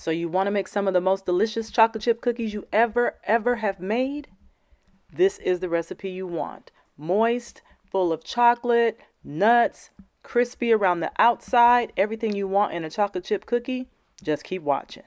So you want to make some of the most delicious chocolate chip cookies you ever have made? This is the recipe you want. Moist, full of chocolate, nuts, crispy around the outside, everything you want in a chocolate chip cookie. Just keep watching.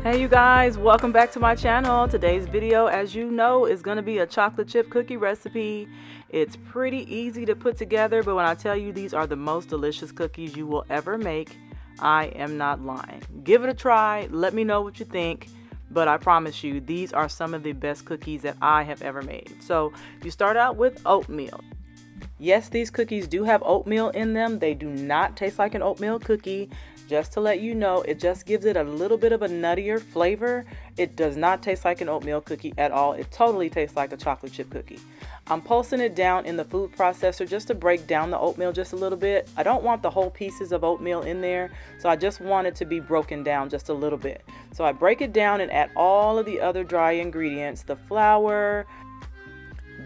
Hey you guys, welcome back to my channel. Today's video, as you know, is going to be a chocolate chip cookie recipe. It's pretty easy to put together, but when I tell you these are the most delicious cookies you will ever make, I am not lying. Give it a try, let me know what you think, but I promise you these are some of the best cookies that I have ever made. So you start out with oatmeal. Yes, these cookies do have oatmeal in them. They do not taste like an oatmeal cookie. Just to let you know, it just gives it a little bit of a nuttier flavor. It does not taste like an oatmeal cookie at all. It totally tastes like a chocolate chip cookie. I'm pulsing it down in the food processor just to break down the oatmeal just a little bit. I don't want the whole pieces of oatmeal in there, so I just want it to be broken down just a little bit. So I break it down and add all of the other dry ingredients, the flour,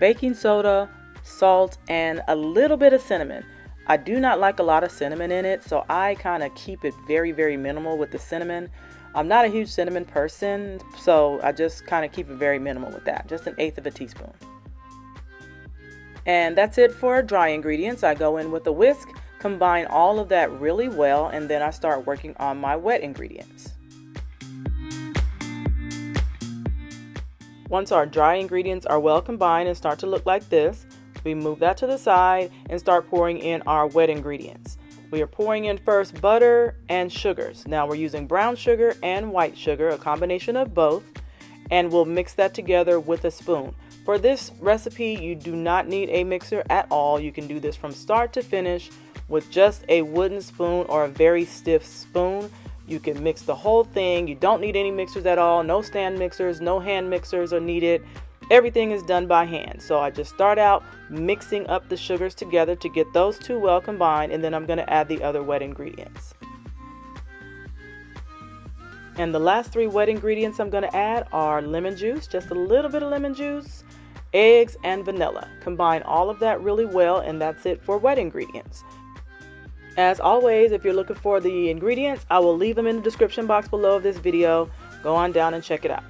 baking soda, salt, and a little bit of cinnamon. I do not like a lot of cinnamon in it, so I kind of keep it very minimal with the cinnamon. I'm not a huge cinnamon person, so I just kind of keep it very minimal with that, just 1/8 of a teaspoon. And that's it for dry ingredients. I go in with a whisk, combine all of that really well, and then I start working on my wet ingredients. Once our dry ingredients are well combined and start to look like this, we move that to the side and start pouring in our wet ingredients. We are pouring in first butter and sugars. Now we're using brown sugar and white sugar, a combination of both, and we'll mix that together with a spoon. For this recipe, you do not need a mixer at all. You can do this from start to finish with just a wooden spoon or a very stiff spoon. You can mix the whole thing. You don't need any mixers at all. No stand mixers, no hand mixers are needed. Everything is done by hand. So I just start out mixing up the sugars together to get those two well combined, and then I'm going to add the other wet ingredients. And the last 3 wet ingredients I'm going to add are lemon juice, just a little bit of lemon juice, eggs, and vanilla. Combine all of that really well, and that's it for wet ingredients. As always, if you're looking for the ingredients, I will leave them in the description box below of this video. Go on down and check it out.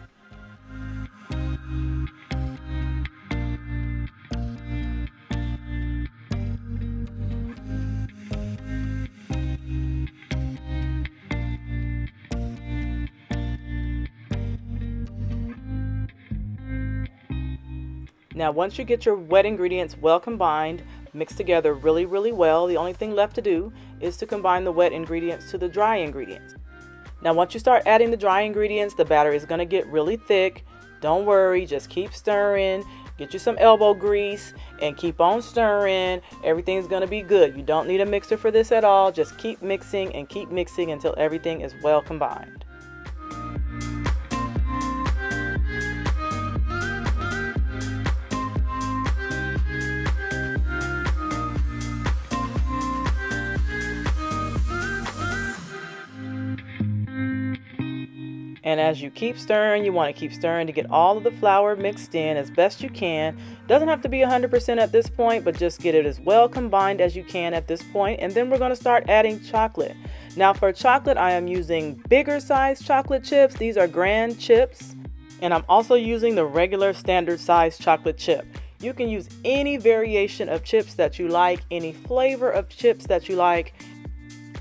Now, once you get your wet ingredients well combined, mixed together really well, the only thing left to do is to combine the wet ingredients to the dry ingredients. Now, once you start adding the dry ingredients, the batter is going to get really thick. Don't worry, just keep stirring. Get you some elbow grease and keep on stirring. Everything's going to be good. You don't need a mixer for this at all. Just keep mixing and keep mixing until everything is well combined. And as you keep stirring, you want to keep stirring to get all of the flour mixed in as best you can. Doesn't have to be 100% at this point, but just get it as well combined as you can at this point. And then we're going to start adding chocolate. Now for chocolate, I am using bigger size chocolate chips. These are grand chips. And I'm also using the regular standard size chocolate chip. You can use any variation of chips that you like, any flavor of chips that you like.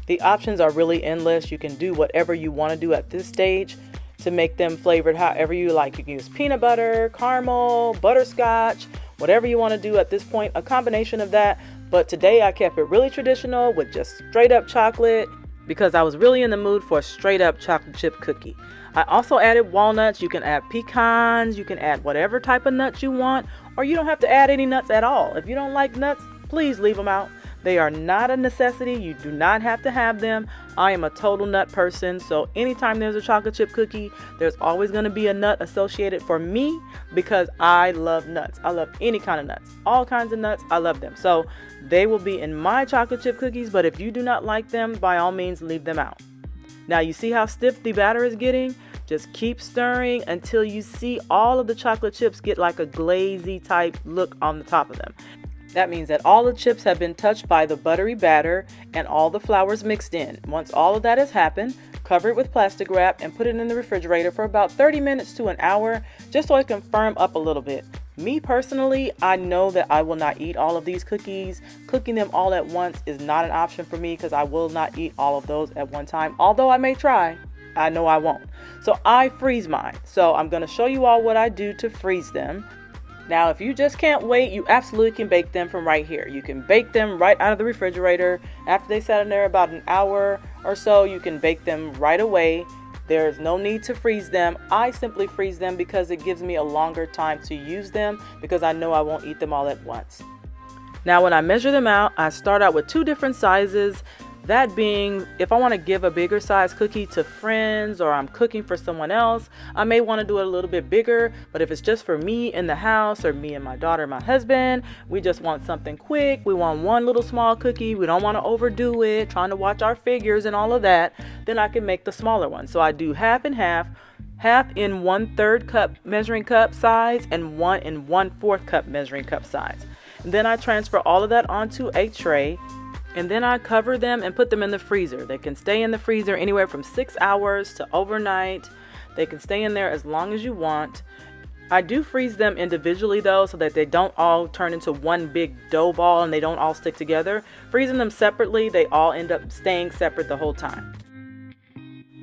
The options are really endless. You can do whatever you want to do at this stage to make them flavored however you like. You can use peanut butter, caramel, butterscotch, whatever you want to do at this point, a combination of that. But today I kept it really traditional with just straight up chocolate because I was really in the mood for a straight up chocolate chip cookie. I also added walnuts. You can add pecans, you can add whatever type of nuts you want, or you don't have to add any nuts at all. If you don't like nuts, please leave them out. They are not a necessity. You do not have to have them. I am a total nut person, so anytime there's a chocolate chip cookie, there's always going to be a nut associated for me because I love nuts. I love any kind of nuts. All kinds of nuts, I love them. So they will be in my chocolate chip cookies, but if you do not like them, by all means, leave them out. Now you see how stiff the batter is getting? Just keep stirring until you see all of the chocolate chips get like a glazy type look on the top of them. That means that all the chips have been touched by the buttery batter and all the flours mixed in. Once all of that has happened, cover it with plastic wrap and put it in the refrigerator for about 30 minutes to an hour, just so it can firm up a little bit. Me personally, I know that I will not eat all of these cookies. Cooking them all at once is not an option for me because I will not eat all of those at one time, although I may try. I know I won't. So I freeze mine. So I'm going to show you all what I do to freeze them. Now, if you just can't wait, you absolutely can bake them from right here. You can bake them right out of the refrigerator. After they sat in there about an hour or so, you can bake them right away. There's no need to freeze them. I simply freeze them because it gives me a longer time to use them because I know I won't eat them all at once. Now, when I measure them out, I start out with 2 different sizes. That being, if I want to give a bigger size cookie to friends or I'm cooking for someone else, I may want to do it a little bit bigger. But if it's just for me in the house or me and my daughter and my husband, we just want something quick. We want one little small cookie. We don't want to overdo it, trying to watch our figures and all of that. Then I can make the smaller one. So I do half and half. Half in 1/3 cup measuring cup size and 1 in 1/4 cup measuring cup size. And then I transfer all of that onto a tray. And then I cover them and put them in the freezer. They can stay in the freezer anywhere from 6 hours to overnight. They can stay in there as long as you want. I do freeze them individually though, so that they don't all turn into one big dough ball and they don't all stick together. Freezing them separately, they all end up staying separate the whole time.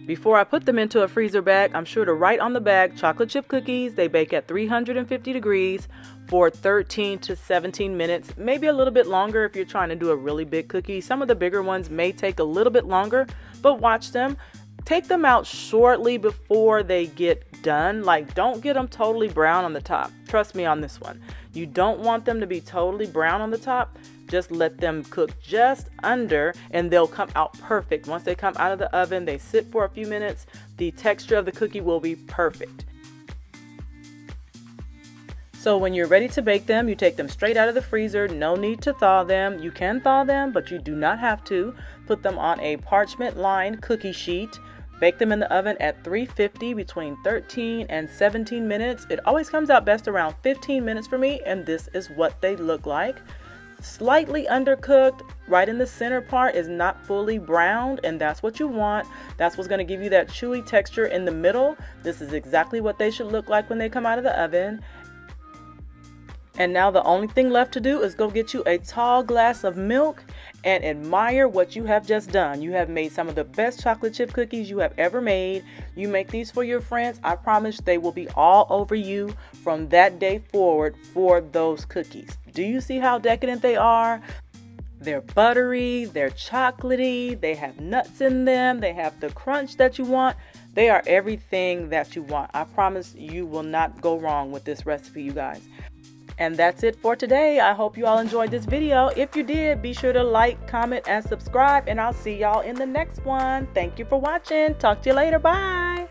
Before I put them into a freezer bag, I'm sure to write on the bag, chocolate chip cookies. They bake at 350 degrees for 13 to 17 minutes, maybe a little bit longer if you're trying to do a really big cookie. Some of the bigger ones may take a little bit longer, but watch them. Take them out shortly before they get done. Like, don't get them totally brown on the top. Trust me on this one. You don't want them to be totally brown on the top. Just let them cook just under and they'll come out perfect. Once they come out of the oven, they sit for a few minutes. The texture of the cookie will be perfect. So when you're ready to bake them, you take them straight out of the freezer. No need to thaw them. You can thaw them, but you do not have to. Put them on a parchment lined cookie sheet. Bake them in the oven at 350 between 13 and 17 minutes. It always comes out best around 15 minutes for me, and this is what they look like. Slightly undercooked, right in the center part is not fully browned, and that's what you want. That's what's going to give you that chewy texture in the middle. This is exactly what they should look like when they come out of the oven. And now the only thing left to do is go get you a tall glass of milk and admire what you have just done. You have made some of the best chocolate chip cookies you have ever made. You make these for your friends. I promise they will be all over you from that day forward for those cookies. Do you see how decadent they are? They're buttery, they're chocolatey, they have nuts in them, they have the crunch that you want. They are everything that you want. I promise you will not go wrong with this recipe, you guys. And that's it for today. I hope you all enjoyed this video. If you did, be sure to like, comment, and subscribe, and I'll see y'all in the next one. Thank you for watching. Talk to you later. Bye.